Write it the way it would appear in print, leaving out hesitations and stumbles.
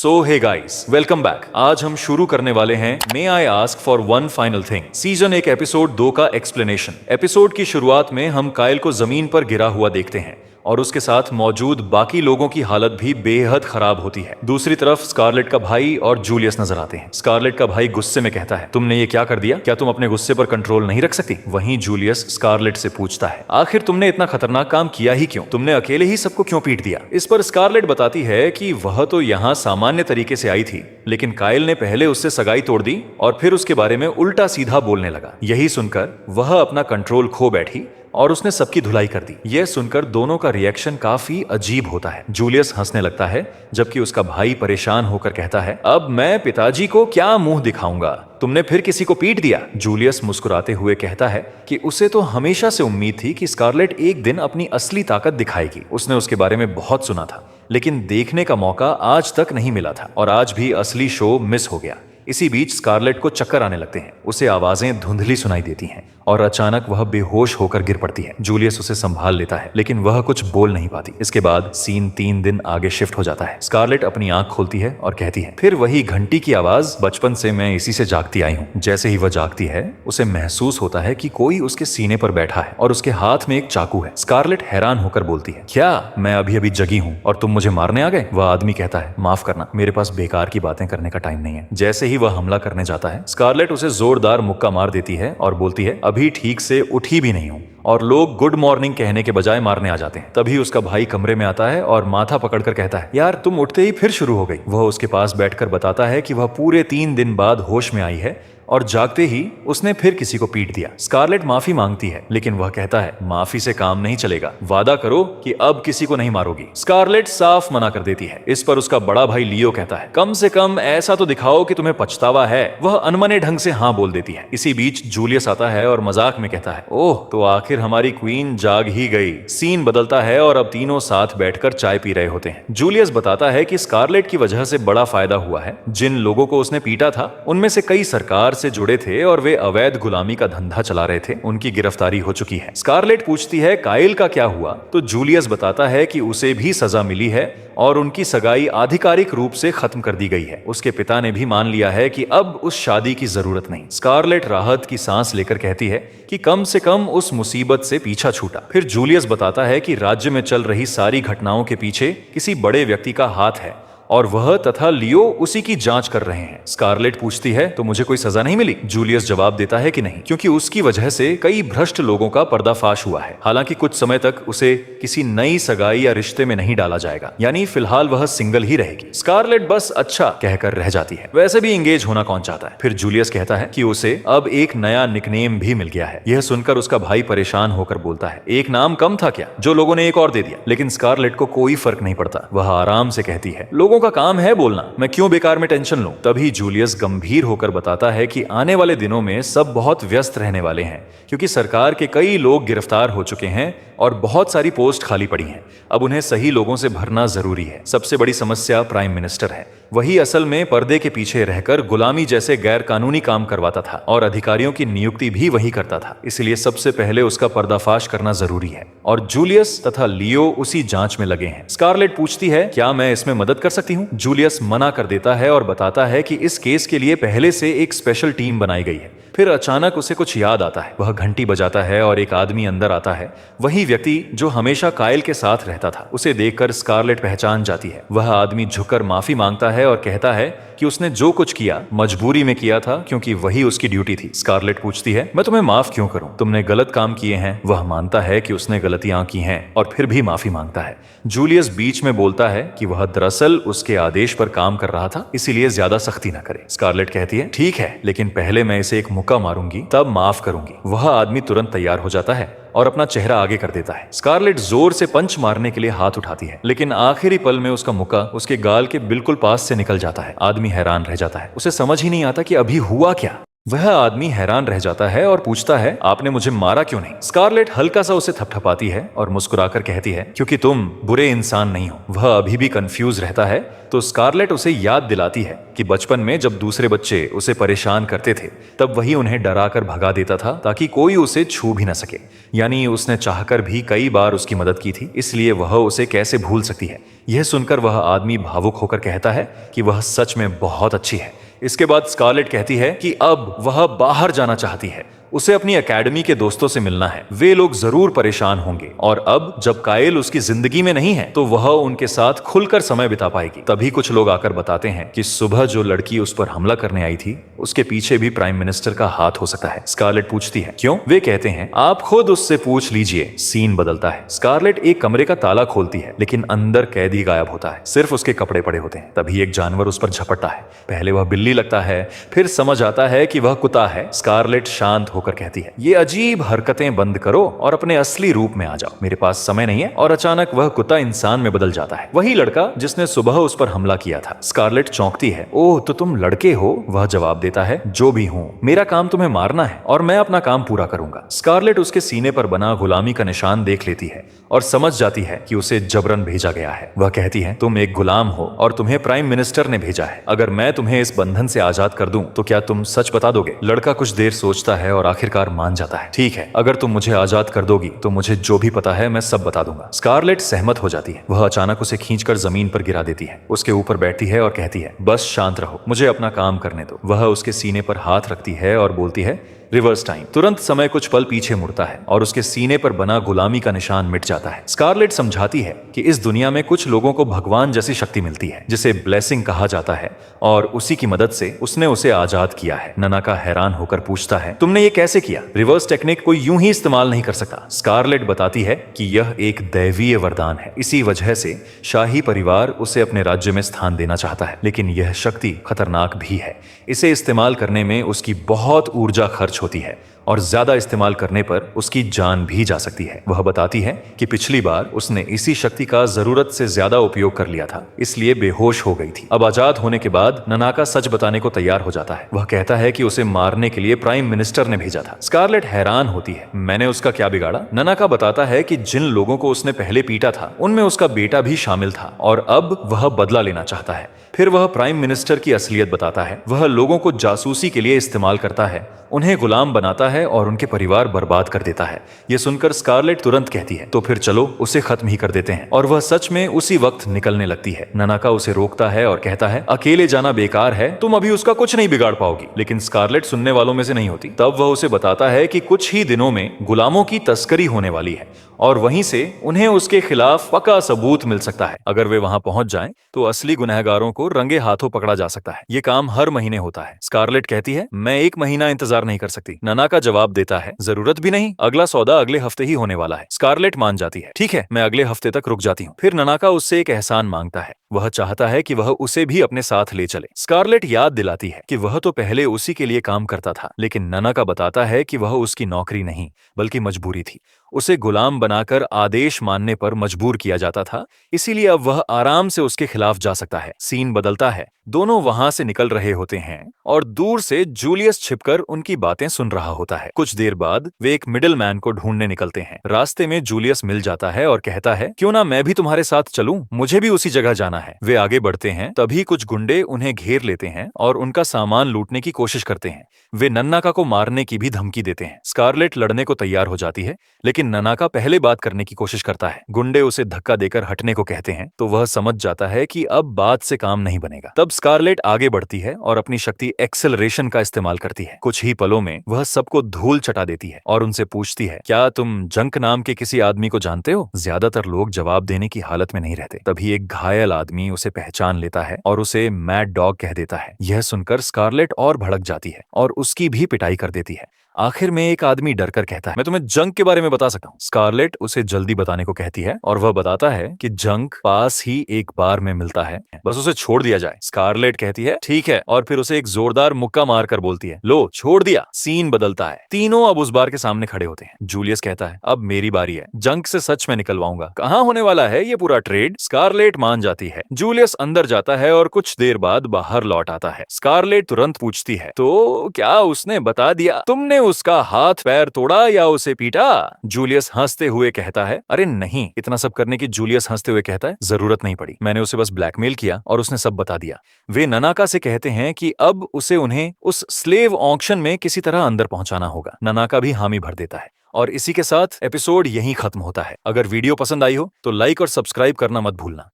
सो hey guys, welcome back. आज हम शुरू करने वाले हैं may I ask for one final thing season 1 episode 2 का एक्सप्लेनेशन। एपिसोड की शुरुआत में हम काइल को जमीन पर गिरा हुआ देखते हैं और उसके साथ मौजूद बाकी लोगों की हालत भी बेहद खराब होती है। दूसरी तरफ स्कारलेट का भाई और जूलियस नजर आते हैं। स्कारलेट का भाई गुस्से में कहता है, तुमने ये क्या कर दिया? क्या तुम अपने गुस्से पर कंट्रोल नहीं रख सकती? वहीं जूलियस स्कारलेट से पूछता है, आखिर तुमने इतना खतरनाक काम किया ही क्यों? तुमने अकेले ही सबको क्यों पीट दिया? इस पर स्कारलेट बताती है कि वह तो यहाँ सामान्य तरीके से आई थी, लेकिन काइल ने पहले उससे सगाई तोड़ दी और फिर उसके बारे में उल्टा सीधा बोलने लगा। यही सुनकर वह अपना कंट्रोल खो बैठी और उसने सबकी धुलाई कर दी। यह सुनकर दोनों का रिएक्शन काफी अजीब होता है। जूलियस हंसने लगता है जबकि उसका भाई परेशान होकर कहता है, अब मैं पिताजी को क्या मुंह दिखाऊंगा? तुमने फिर किसी को पीट दिया? जूलियस मुस्कुराते हुए कहता है कि उसे तो हमेशा से उम्मीद थी कि स्कारलेट एक दिन अपनी असली ताकत दिखाएगी। उसने उसके बारे में बहुत सुना था, लेकिन देखने का मौका आज तक नहीं मिला था और आज भी असली शो मिस हो गया। इसी बीच स्कारलेट को चक्कर आने लगते हैं। उसे आवाजें धुंधली सुनाई देती हैं और अचानक वह बेहोश होकर गिर पड़ती है। जूलियस उसे संभाल लेता है, लेकिन वह कुछ बोल नहीं पाती। इसके बाद सीन 3 दिन आगे शिफ्ट हो जाता है। स्कारलेट अपनी आंख खोलती है और कहती है, फिर वही घंटी की आवाज। बचपन से मैं इसी से जागती आई हूँ। जैसे ही वह जागती है उसे महसूस होता है कि कोई उसके सीने पर बैठा है और उसके हाथ में एक चाकू है। स्कारलेट हैरान होकर बोलती है, क्या मैं अभी अभी जगी हूँ और तुम मुझे मारने आ गए? वह आदमी कहता है, माफ करना, मेरे पास बेकार की बातें करने का टाइम नहीं है। जैसे ही वह हमला करने जाता है, स्कारलेट उसे जोरदार मुक्का मार देती है और बोलती है, अभी ठीक से उठी भी नहीं हूं। और लोग गुड मॉर्निंग कहने के बजाय मारने आ जाते हैं। तभी उसका भाई कमरे में आता है और माथा पकड़कर कहता है, यार तुम उठते ही फिर शुरू हो गई। वह उसके पास बैठकर बताता है कि वह पूरे 3 दिन बाद होश में आई है और जागते ही उसने फिर किसी को पीट दिया। स्कारलेट माफी मांगती है, लेकिन वह कहता है, माफी से काम नहीं चलेगा, वादा करो कि अब किसी को नहीं मारोगी। स्कारलेट साफ मना कर देती है। इस पर उसका बड़ा भाई लियो कहता है, कम से कम ऐसा तो दिखाओ कि तुम्हें पछतावा है। वह अनमने ढंग से हाँ बोल देती है। इसी बीच जूलियस आता है और मजाक में कहता है, ओह तो आखिर हमारी क्वीन जाग ही गई। सीन बदलता है और अब तीनों साथ बैठकर चाय पी रहे होते हैं। जूलियस बताता है कि स्कारलेट की वजह से बड़ा फायदा हुआ है। जिन लोगों को उसने पीटा था उनमें से कई सरकार से जुड़े थे और वे अवैध गुलामी का धंधा चला रहे थे। उनकी गिरफ्तारी हो चुकी है। स्कारलेट पूछती है, काइल का क्या हुआ? तो जूलियस बताता है कि उसे भी सजा मिली है और उनकी सगाई आधिकारिक रूप से खत्म कर दी गई है। उसके पिता ने भी मान लिया है कि अब उस शादी की जरूरत नहीं। स्कारलेट राहत की सांस लेकर कहती है कि कम से कम उस मुसीबत से पीछा छूटा। फिर जूलियस बताता है कि राज्य में चल रही सारी घटनाओं के पीछे किसी बड़े व्यक्ति का हाथ है और वह तथा लियो उसी की जांच कर रहे हैं। स्कारलेट पूछती है, तो मुझे कोई सजा नहीं मिली? जूलियस जवाब देता है कि नहीं, क्योंकि उसकी वजह से कई भ्रष्ट लोगों का पर्दाफाश हुआ है। हालांकि कुछ समय तक उसे किसी नई सगाई या रिश्ते में नहीं डाला जाएगा, यानी फिलहाल वह सिंगल ही रहेगी। स्कारलेट बस अच्छा कहकर रह जाती है। वैसे भी एंगेज होना कौन चाहता है। फिर जूलियस कहता है कि उसे अब एक नया निकनेम भी मिल गया है। यह सुनकर उसका भाई परेशान होकर बोलता है, एक नाम कम था क्या, जो लोगों ने एक और दे दिया? लेकिन स्कारलेट को कोई फर्क नहीं पड़ता। वह आराम से कहती है, लोगों का काम है बोलना, मैं क्यों बेकार में टेंशन लूं? तभी जूलियस गंभीर होकर बताता है कि आने वाले दिनों में सब बहुत व्यस्त रहने वाले हैं, क्योंकि सरकार के कई लोग गिरफ्तार हो चुके हैं और बहुत सारी पोस्ट खाली पड़ी हैं। अब उन्हें सही लोगों से भरना जरूरी है। सबसे बड़ी समस्या प्राइम मिनिस्टर है। वही असल में पर्दे के पीछे रहकर गुलामी जैसे गैर कानूनी काम करवाता था और अधिकारियों की नियुक्ति भी वही करता था। इसलिए सबसे पहले उसका पर्दाफाश करना जरूरी है और जूलियस तथा लियो उसी जांच में लगे हैं। स्कारलेट पूछती है, क्या मैं इसमें मदद कर सकती हूँ? जूलियस मना कर देता है और बताता है कि इस केस के लिए पहले से एक स्पेशल टीम बनाई गई है। फिर अचानक उसे कुछ याद आता है। वह घंटी बजाता है और एक आदमी अंदर आता है, वही व्यक्ति जो हमेशा काइल के साथ रहता था। उसे देखकर स्कारलेट पहचान जाती है। वह आदमी झुककर माफी मांगता है और कहता है कि उसने जो कुछ किया मजबूरी में किया था, क्योंकि वही उसकी ड्यूटी थी। स्कारलेट पूछती है, मैं तुम्हें माफ क्यों करूं? तुमने गलत काम किए हैं। वह मानता है कि उसने गलतियां की हैं और फिर भी माफी मांगता है। जूलियस बीच में बोलता है कि वह दरअसल उसके आदेश पर काम कर रहा था, इसीलिए ज्यादा सख्ती न करे। स्कारलेट कहती है, ठीक है, लेकिन पहले मैं इसे एक मुक्का मारूंगी, तब माफ करूंगी। वह आदमी तुरंत तैयार हो जाता है और अपना चेहरा आगे कर देता है। स्कारलेट जोर से पंच मारने के लिए हाथ उठाती है, लेकिन आखिरी पल में उसका मुक्का उसके गाल के बिल्कुल पास से निकल जाता है। आदमी हैरान रह जाता है। उसे समझ ही नहीं आता कि अभी हुआ क्या। वह आदमी हैरान रह जाता है और पूछता है, आपने मुझे मारा क्यों नहीं? स्कारलेट हल्का सा उसे थपथपाती है और मुस्कुराकर कहती है, क्योंकि तुम बुरे इंसान नहीं हो। वह अभी भी कंफ्यूज रहता है तो स्कारलेट उसे याद दिलाती है कि बचपन में जब दूसरे बच्चे उसे परेशान करते थे तब वही उन्हें डराकर भगा देता था ताकि कोई उसे छू भी न सके। यानी उसने चाहकर भी कई बार उसकी मदद की थी, इसलिए वह उसे कैसे भूल सकती है। यह सुनकर वह आदमी भावुक होकर कहता है कि वह सच में बहुत अच्छी है। इसके बाद स्कारलेट कहती है कि अब वह बाहर जाना चाहती है, उसे अपनी एकेडमी के दोस्तों से मिलना है, वे लोग जरूर परेशान होंगे। और अब जब कायल उसकी जिंदगी में नहीं है तो वह उनके साथ खुलकर समय बिता पाएगी। तभी कुछ लोग आकर बताते हैं कि सुबह जो लड़की उस पर हमला करने आई थी उसके पीछे भी प्राइम मिनिस्टर का हाथ हो सकता है। स्कारलेट पूछती है, क्यों? वे कहते हैं, आप खुद उससे पूछ लीजिए। सीन बदलता है। स्कारलेट एक कमरे का ताला खोलती है लेकिन अंदर कैदी गायब होता है, सिर्फ उसके कपड़े पड़े होते हैं। तभी एक जानवर उस पर झपटता है। पहले वह बिल्ली लगता है, फिर समझ आता है कि वह कुत्ता है। स्कारलेट शांत होकर कहती है, ये अजीब हरकतें बंद करो और अपने असली रूप में आ जाओ, मेरे पास समय नहीं है। और अचानक वह कुत्ता इंसान में बदल जाता है, वही लड़का जिसने सुबह उस पर हमला किया था। स्कारलेट चौंकती है, ओह तो तुम लड़के हो? वह जवाब देता है, जो भी हूं, मेरा काम तुम्हें मारना है और मैं अपना काम पूरा करूंगा। स्कारलेट उसके सीने पर बना गुलामी का निशान देख लेती है और समझ जाती है कि उसे जबरन भेजा गया है। वह कहती है, तुम एक गुलाम हो और तुम्हें प्राइम मिनिस्टर ने भेजा है। अगर मैं तुम्हें इस बंधन से आजाद कर दूं तो क्या तुम सच बता दोगे? लड़का कुछ देर सोचता है और आखिरकार मान जाता है, ठीक है, अगर तुम मुझे आजाद कर दोगी तो मुझे जो भी पता है मैं सब बता दूंगा। स्कारलेट सहमत हो जाती है। वह अचानक उसे खींचकर जमीन पर गिरा देती है, उसके ऊपर बैठती है और कहती है, बस शांत रहो, मुझे अपना काम करने दो। वह उसके सीने पर हाथ रखती है और बोलती है, रिवर्स टाइम। तुरंत समय कुछ पल पीछे मुड़ता है और उसके सीने पर बना गुलामी का निशान मिट जाता है। स्कारलेट समझाती है कि इस दुनिया में कुछ लोगों को भगवान जैसी शक्ति मिलती है जिसे ब्लेसिंग कहा जाता है और उसी की मदद से उसने उसे आजाद किया है। ननाका हैरान होकर पूछता है, तुमने ये कैसे किया? रिवर्स टेक्निक कोई यूं ही इस्तेमाल नहीं कर सकता। स्कारलेट बताती है कि यह एक दैवीय वरदान है, इसी वजह से शाही परिवार उसे अपने राज्य में स्थान देना चाहता है। लेकिन यह शक्ति खतरनाक भी है, इसे इस्तेमाल करने में उसकी बहुत ऊर्जा खर्च होती है और ज्यादा इस्तेमाल करने पर उसकी जान भी जा सकती है। वह बताती है कि पिछली बार उसने इसी शक्ति का जरूरत से ज्यादा उपयोग कर लिया था, इसलिए बेहोश हो गई थी। अब आजाद होने के बाद ननाका सच बताने को तैयार हो जाता है। वह कहता है कि उसे मारने के लिए प्राइम मिनिस्टर ने भेजा था। स्कारलेट हैरान होती है, मैंने उसका क्या बिगाड़ा? ननाका बताता है कि जिन लोगों को उसने पहले पीटा था उनमें उसका बेटा भी शामिल था और अब वह बदला लेना चाहता है। फिर वह प्राइम मिनिस्टर की असलियत बताता है। वह लोगों को जासूसी के लिए इस्तेमाल करता है, उन्हें गुलाम बनाता है और उनके परिवार बर्बाद कर देता है। यह सुनकर स्कारलेट तुरंत कहती है, तो फिर चलो उसे खत्म ही कर देते हैं। और वह सच में उसी वक्त निकलने लगती है। ननाका उसे रोकता है और कहता है, अकेले जाना बेकार है, तुम अभी उसका कुछ नहीं बिगाड़ पाओगी। लेकिन स्कारलेट सुनने वालों में से नहीं होती। तब वह उसे बताता है कि कुछ ही दिनों में गुलामों की तस्करी होने वाली है और वहीं से उन्हें उसके खिलाफ पक्का सबूत मिल सकता है। अगर वे वहां पहुंच जाएं तो असली गुनहगारों को रंगे हाथों पकड़ा जा सकता है। ये काम हर महीने होता है। स्कारलेट कहती है, मैं एक महीना इंतजार नहीं कर सकती। ननाका जवाब देता है, जरूरत भी नहीं, अगला सौदा अगले हफ्ते ही होने वाला है। स्कारलेट मान जाती है, ठीक है, मैं अगले हफ्ते तक रुक जाती हूँ। फिर ननाका उससे एक एहसान मांगता है। वह चाहता है कि वह उसे भी अपने साथ ले चले। स्कारलेट याद दिलाती है कि वह तो पहले उसी के लिए काम करता था, लेकिन ननाका बताता है कि वह उसकी नौकरी नहीं बल्कि मजबूरी थी। उसे गुलाम बनाकर आदेश मानने पर मजबूर किया जाता था, इसीलिए अब वह आराम से उसके खिलाफ जा सकता है। सीन बदलता है। दोनों वहां से निकल रहे होते हैं और दूर से जूलियस छिपकर उनकी बातें सुन रहा होता है। कुछ देर बाद वे एक मिडिल मैन को ढूंढने निकलते हैं। रास्ते में जूलियस मिल जाता है और कहता है, क्यों ना मैं भी तुम्हारे साथ चलूं, मुझे भी उसी जगह जाना है। वे आगे बढ़ते हैं, तभी कुछ गुंडे उन्हें घेर लेते हैं और उनका सामान लूटने की कोशिश करते हैं। वे नन्नाका को मारने की भी धमकी देते हैं। स्कारलेट लड़ने को तैयार हो जाती है, लेकिन ननाका पहले बात करने की कोशिश करता है। गुंडे उसे धक्का देकर हटने को कहते हैं तो वह समझ जाता है कि अब बात से काम नहीं बनेगा। तब स्कारलेट आगे बढ़ती है और अपनी शक्ति एक्सेलरेशन का इस्तेमाल करती है। कुछ ही पलों में वह सबको धूल चटा देती है और उनसे पूछती है, क्या तुम जंक नाम के किसी आदमी को जानते हो? ज्यादातर लोग जवाब देने की हालत में नहीं रहते। तभी एक घायल आदमी उसे पहचान लेता है और उसे मैड डॉग कह देता है। यह सुनकर स्कारलेट और भड़क जाती है और उसकी भी पिटाई कर देती है। आखिर में एक आदमी डर कर कहता है, मैं तुम्हें जंक के बारे में बता सकता हूँ। स्कारलेट उसे जल्दी बताने को कहती है और वह बताता है कि जंक पास ही एक बार में मिलता है, बस उसे छोड़ दिया जाए। स्कारलेट कहती है ठीक है, और फिर उसे एक जोरदार मुक्का मारकर बोलती है, लो छोड़ दिया। सीन बदलता है, तीनों अब उस बार के सामने खड़े होते हैं। जूलियस कहता है अब मेरी बारी है, जंक से सच में निकलवाऊंगा। कहाँ होने वाला है ये पूरा ट्रेड? स्कारलेट मान जाती है। जूलियस अंदर जाता है और कुछ देर बाद बाहर लौट आता है। स्कारलेट तुरंत पूछती है, तो क्या उसने बता दिया? तुमने उसका हाथ पैर तोड़ा या उसे पीटा? जूलियस हंसते हुए कहता है, अरे नहीं। इतना सब करने की जूलियस हंसते हुए कहता है, जरूरत नहीं पड़ी, मैंने उसे बस ब्लैकमेल किया और उसने सब बता दिया। वे ननाका से कहते हैं कि अब उसे उन्हें उस स्लेव ऑक्शन में किसी तरह अंदर पहुंचाना होगा। ननाका भी हामी भर देता है और इसी के साथ एपिसोड यहीं खत्म होता है। अगर वीडियो पसंद आई हो तो लाइक और सब्सक्राइब करना मत भूलना।